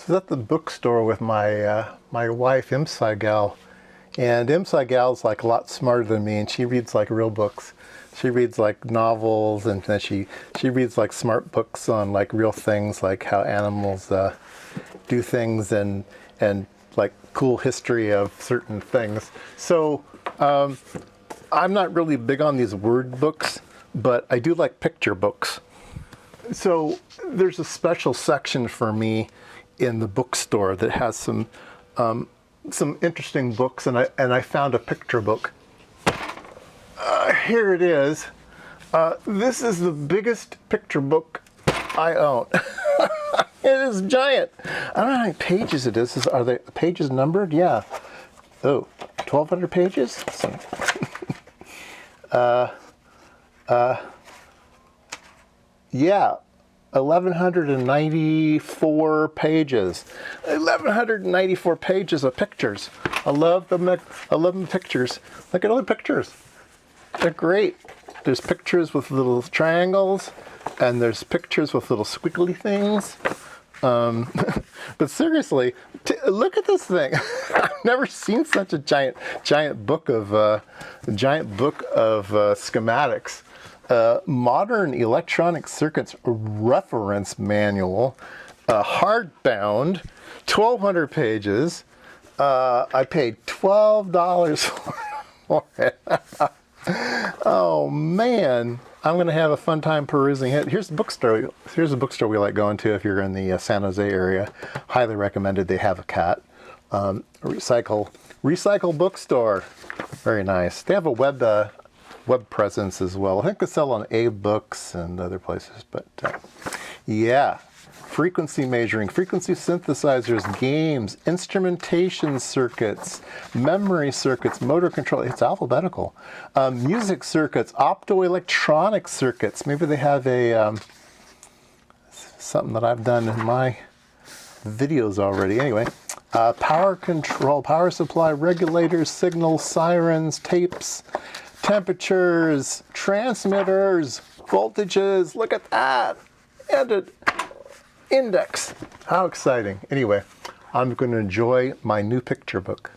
was at the bookstore with my my wife, IMSAI gal, and IMSAI gal's like a lot smarter than me, and she reads like real books. She reads like novels, and then she reads like smart books on like real things, like how animals do things, and like cool history of certain things. So I'm not really big on these word books, but I do like picture books. So there's a special section for me in the bookstore that has some interesting books, and I found a picture book. Here it is. This is the biggest picture book I own. It is giant. I don't know how many pages it is. Are the pages numbered? Yeah. Oh, 1,200 pages? Yeah, 1,194 pages. 1,194 pages of pictures. I love them pictures. Look at all the pictures. They're great. There's pictures with little triangles, and there's pictures with little squiggly things. But seriously, look at this thing. I've never seen such a giant book of schematics. Modern Electronic Circuits Reference Manual, hardbound, 1,200 pages. I paid $12 for it. Oh man, I'm gonna have a fun time perusing it. Here's the bookstore. Here's a bookstore we like going to if you're in the San Jose area. Highly recommended. They have a cat. Recycle bookstore. Very nice. They have a web presence as well. I think they sell on A Books and other places. But yeah. Frequency measuring, frequency synthesizers, games, instrumentation circuits, memory circuits, motor control. It's alphabetical. Music circuits, optoelectronic circuits. Maybe they have a something that I've done in my videos already. Anyway, power control, power supply, regulators, signals, sirens, tapes, temperatures, transmitters, voltages. Look at that. And it. Index. How exciting. Anyway, I'm going to enjoy my new picture book.